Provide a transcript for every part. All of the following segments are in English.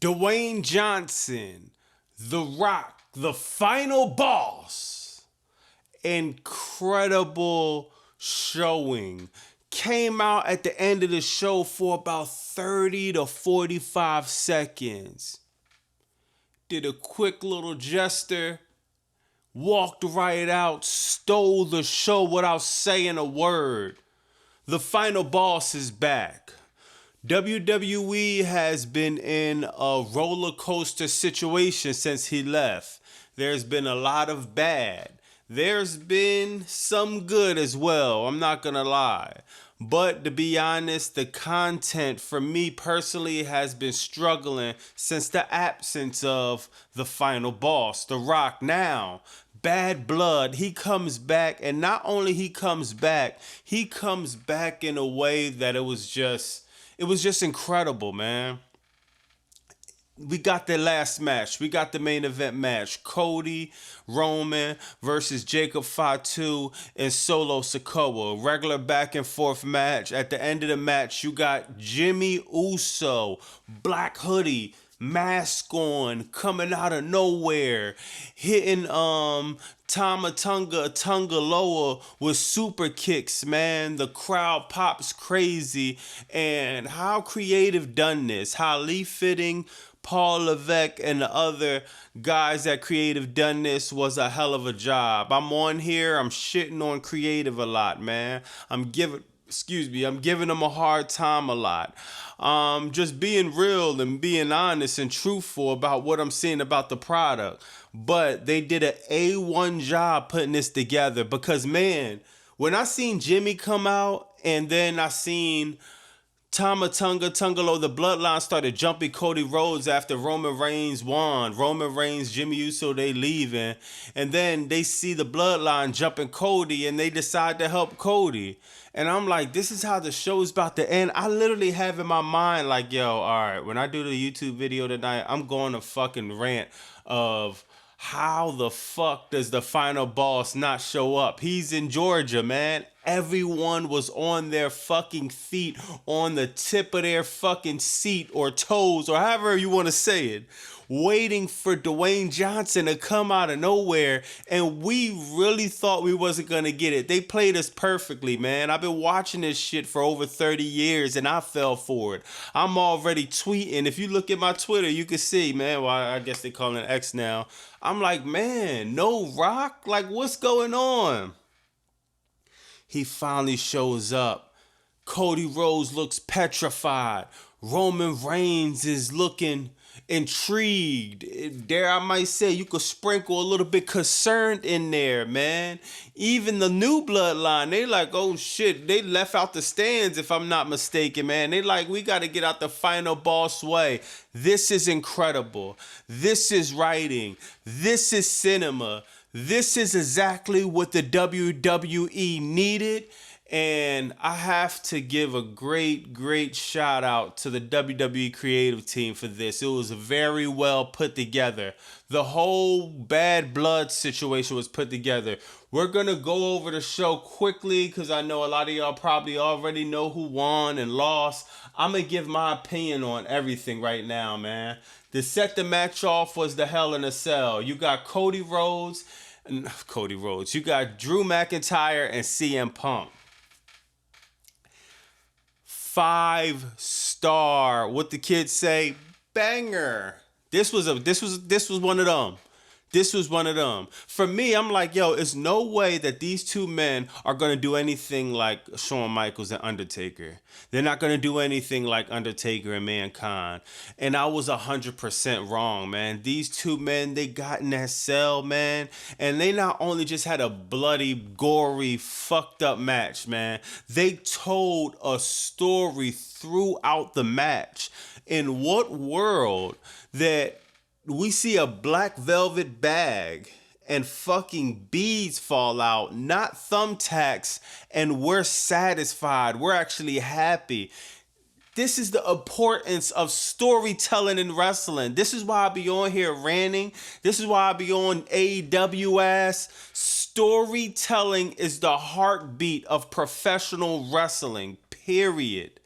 Dwayne Johnson, The Rock, the final boss. Incredible showing. Came out at the end of the show for about 30 to 45 seconds. Did a quick little gesture. Walked right out. Stole the show without saying a word. The final boss is back. WWE has been in a roller coaster situation since he left. There's been a lot of bad. There's been some good as well, I'm not gonna lie. But to be honest, the content for me personally has been struggling since the absence of the final boss, The Rock. Now, Bad Blood, he comes back, and not only he comes back in a way that it was just incredible, man. We got the last match. We got the main event match. Cody, Roman versus Jacob Fatu and Solo Sikoa. Regular back and forth match. At the end of the match, you got Jimmy Uso, black hoodie, mask on, coming out of nowhere, hitting Tonga Loa with super kicks, man. The crowd pops crazy. And how creative done this. How Lee Fitting, Paul Levesque, and the other guys that creative done this was a hell of a job. I'm on here, I'm shitting on creative a lot, man. I'm giving them a hard time a lot. Just being real and being honest and truthful about what I'm seeing about the product. But they did an A1 job putting this together because, man, when I seen Jimmy come out and then I seen Tungalo, the Bloodline started jumping Cody Rhodes after Roman Reigns won. Roman Reigns, Jimmy Uso, they leaving. And then they see the Bloodline jumping Cody and they decide to help Cody. And I'm like, this is how the show's about to end. I literally have in my mind like, yo, all right, when I do the YouTube video tonight, I'm going to fucking rant of how the fuck does the final boss not show up? He's in Georgia, man. Everyone was on their fucking feet, on the tip of their fucking seat or toes or however you want to say it, waiting for Dwayne Johnson to come out of nowhere, and we really thought we wasn't going to get it. They played us perfectly, man. I've been watching this shit for over 30 years, and I fell for it. I'm already tweeting. If you look at my Twitter, you can see, man, well, I guess they call it X now. I'm like, man, no Rock? Like, what's going on? He finally shows up. Cody Rhodes looks petrified. Roman Reigns is looking intrigued. Dare I might say, you could sprinkle a little bit concerned in there, man. Even the new Bloodline, they like, oh shit, they left out the stands if I'm not mistaken, man. They like, we got to get out the final boss way. This is incredible. This is writing. This is cinema. This is exactly what the WWE needed. And I have to give a great shout out to the WWE creative team for this. It was very well put together. The whole Bad Blood situation was put together. We're going to go over the show quickly because I know a lot of y'all probably already know who won and lost. I'm going to give my opinion on everything right now, man. To set the match off was the Hell in a Cell. You got Cody Rhodes. You got Drew McIntyre and CM Punk. 5-star, what the kids say, banger. This was one of them. This was one of them. For me, I'm like, yo, it's no way that these two men are going to do anything like Shawn Michaels and Undertaker. They're not going to do anything like Undertaker and Mankind. And I was 100% wrong, man. These two men, they got in that cell, man. And they not only just had a bloody, gory, fucked up match, man. They told a story throughout the match. In what world that we see a black velvet bag and fucking beads fall out, not thumbtacks, and we're satisfied. We're actually happy. This is the importance of storytelling in wrestling. This is why I be on here ranting. This is why I be on AWS. Storytelling is the heartbeat of professional wrestling, period.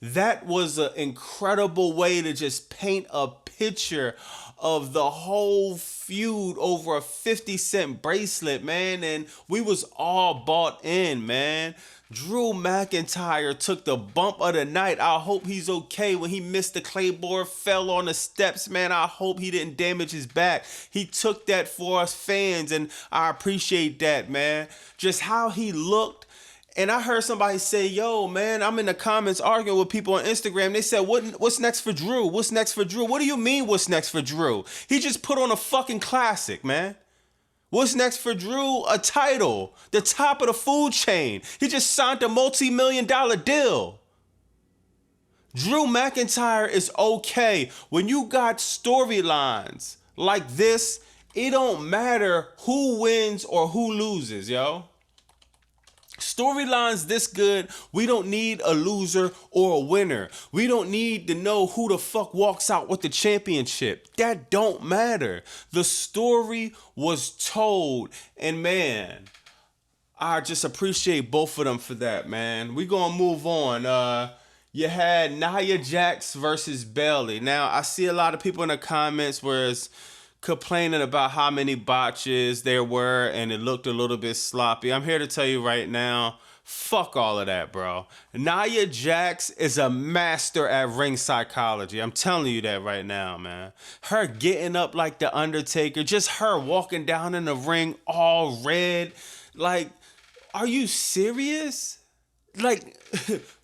That was an incredible way to just paint a picture of the whole feud over a 50-cent bracelet, man. And we was all bought in, man. Drew McIntyre took the bump of the night. I hope he's okay. When he missed the Claymore, fell on the steps, man, I hope he didn't damage his back. He took that for us fans, and I appreciate that, man. Just how he looked. And I heard somebody say, yo, man, I'm in the comments arguing with people on Instagram. They said, what's next for Drew? What's next for Drew? What do you mean, what's next for Drew? He just put on a fucking classic, man. What's next for Drew? A title. The top of the food chain. He just signed a multi-million-dollar deal. Drew McIntyre is okay. When you got storylines like this, it don't matter who wins or who loses, yo. Storylines this good, we don't need a loser or a winner. We don't need to know who the fuck walks out with the championship. That don't matter. The story was told, and man, I just appreciate both of them for that, man. We gonna move on. You had Nia Jax versus Bayley. Now, I see a lot of people in the comments where it's complaining about how many botches there were and it looked a little bit sloppy. I'm here to tell you right now, fuck all of that, bro. Nia Jax is a master at ring psychology. I'm telling you that right now, man. Her getting up like the Undertaker, just her walking down in the ring all red. Like, are you serious? Like,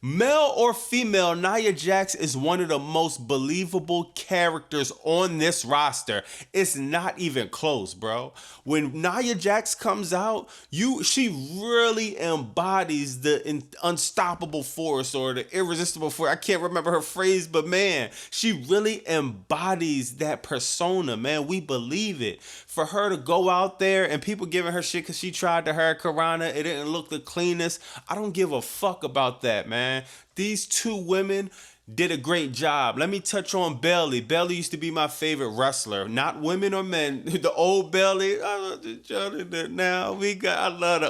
male or female, Nia Jax is one of the most believable characters on this roster. It's not even close, bro. When Nia Jax comes out, she really embodies the unstoppable force or the irresistible force. I can't remember her phrase, but man, she really embodies that persona, man. We believe it. For her to go out there and people giving her shit because she tried to hurricane, it didn't look the cleanest. I don't give a fuck about that, man. These two women did a great job. Let me touch on Bayley. Bayley used to be my favorite wrestler. Not women or men. The old Bayley. I love the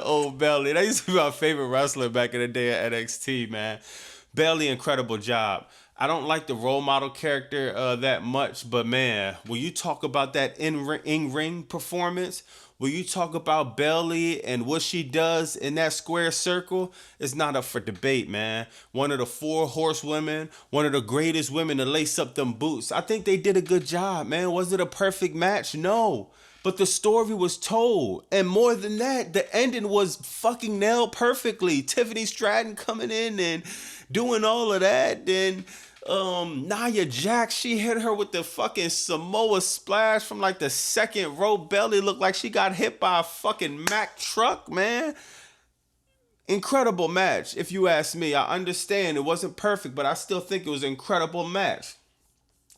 old Bayley. That used to be my favorite wrestler back in the day at NXT, man. Bayley, incredible job. I don't like the role model character that much, but man, when you talk about that in-ring performance, when you talk about Bayley and what she does in that square circle, it's not up for debate, man. One of the 4 horsewomen, one of the greatest women to lace up them boots. I think they did a good job, man. Was it a perfect match? No. But the story was told. And more than that, the ending was fucking nailed perfectly. Tiffany Stratton coming in and doing all of that. Then Nia Jax, she hit her with the fucking Samoa splash from like the second row. Bayley looked like she got hit by a fucking Mack truck, man. Incredible match, if you ask me. I understand it wasn't perfect, but I still think it was an incredible match.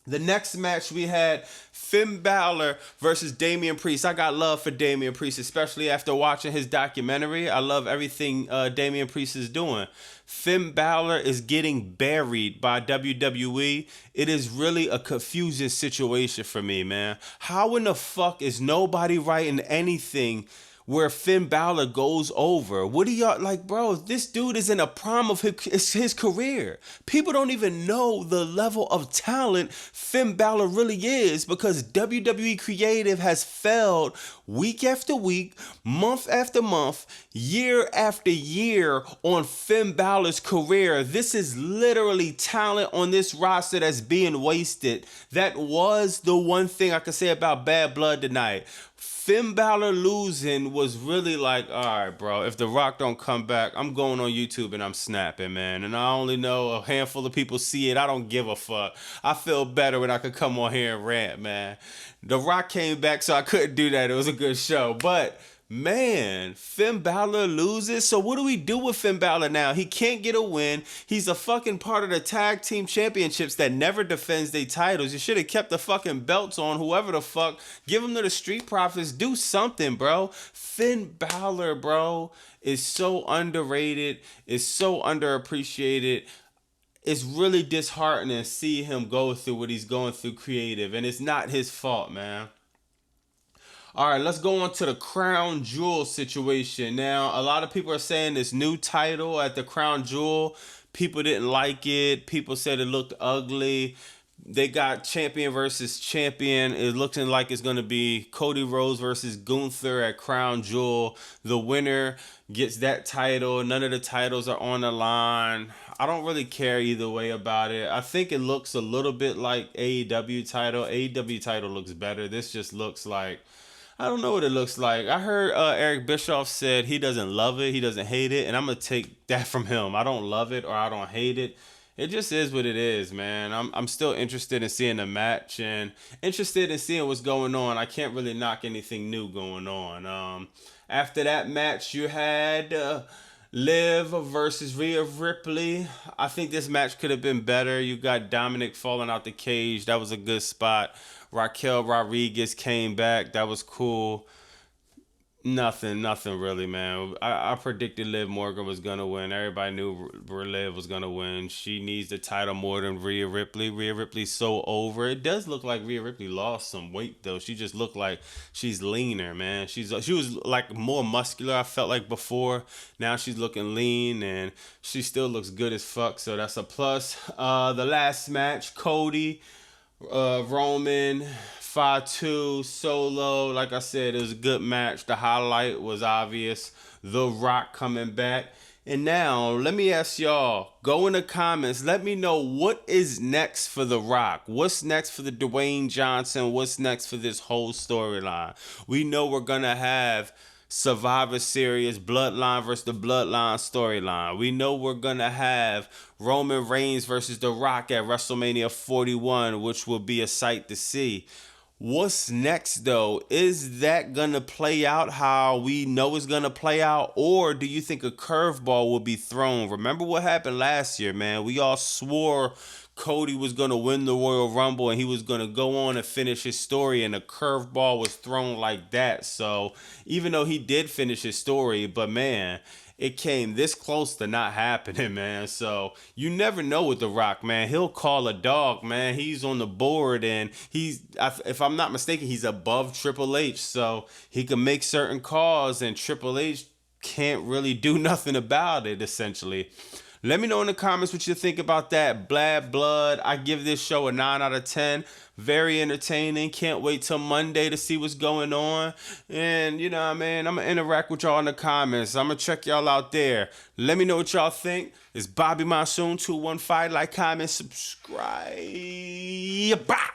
The next match we had Finn Balor versus Damian Priest. I got love for Damian Priest, especially after watching his documentary. I love everything Damian Priest is doing. Finn Balor is getting buried by WWE. It is really a confusing situation for me, man. How in the fuck is nobody writing anything where Finn Balor goes over? What do y'all, like, bro, this dude is in a prime of his career. People don't even know the level of talent Finn Balor really is because WWE Creative has failed week after week, month after month, year after year on Finn Balor's career. This is literally talent on this roster that's being wasted. That was the one thing I could say about Bad Blood tonight. Finn Balor losing was really like, all right, bro, if The Rock don't come back, I'm going on YouTube and I'm snapping, man. And I only know a handful of people see it. I don't give a fuck. I feel better when I could come on here and rant, man. The Rock came back, so I couldn't do that. It was a good show. But man, Finn Balor loses. So what do we do with Finn Balor now? He can't get a win. He's a fucking part of the tag team championships that never defends their titles. You should have kept the fucking belts on whoever the fuck. Give them to the Street Profits. Do something, bro. Finn Balor, bro, is so underrated. Is so underappreciated. It's really disheartening to see him go through what he's going through creative. And it's not his fault, man. All right, let's go on to the Crown Jewel situation. Now, a lot of people are saying this new title at the Crown Jewel People didn't like it. People said it looked ugly. They got champion versus champion. It looking like it's gonna be Cody Rhodes versus Gunther at Crown Jewel. The winner gets that title. None of the titles are on the line. I don't really care either way about it. I think it looks a little bit like AEW title. AEW title looks better. This just looks like, I don't know what it looks like. I heard Eric Bischoff said he doesn't love it, he doesn't hate it, and I'm gonna take that from him. I don't love it or I don't hate it. It just is what it is, man. I'm still interested in seeing the match and interested in seeing what's going on. I can't really knock anything new going on. After that match, you had Liv versus Rhea Ripley. I think this match could have been better. You got Dominic falling out the cage. That was a good spot. Raquel Rodriguez came back. That was cool. Nothing really, man. I predicted Liv Morgan was gonna win. Everybody knew Liv was gonna win. She needs the title more than Rhea Ripley. Rhea Ripley's so over. It does look like Rhea Ripley lost some weight though. She just looked like she's leaner, man. She was like more muscular. I felt like before. Now she's looking lean and she still looks good as fuck. So that's a plus. The last match, Cody, Roman, Fatu, Solo. Like I said, it was a good match. The highlight was obvious. The Rock coming back. And now, let me ask y'all, go in the comments, let me know what is next for The Rock. What's next for the Dwayne Johnson? What's next for this whole storyline? We know we're going to have Survivor Series, Bloodline versus the Bloodline storyline. We know we're going to have Roman Reigns versus The Rock at WrestleMania 41, which will be a sight to see. What's next though? Is that gonna play out how we know it's gonna play out, or do you think a curveball will be thrown? Remember what happened last year, man? We all swore Cody was gonna win the Royal Rumble and he was gonna go on and finish his story, and a curveball was thrown like that. So even though he did finish his story, but man, it came this close to not happening, man. So you never know with The Rock, man. He'll call a dog, man. He's on the board, and if I'm not mistaken, he's above Triple H. So he can make certain calls, and Triple H can't really do nothing about it, essentially. Let me know in the comments what you think about that. Bad Blood. I give this show a 9 out of 10. Very entertaining. Can't wait till Monday to see what's going on. And, you know what I mean? I'm going to interact with y'all in the comments. I'm going to check y'all out there. Let me know what y'all think. It's Bobby Monsoon 215. Like, comment, subscribe. Bye.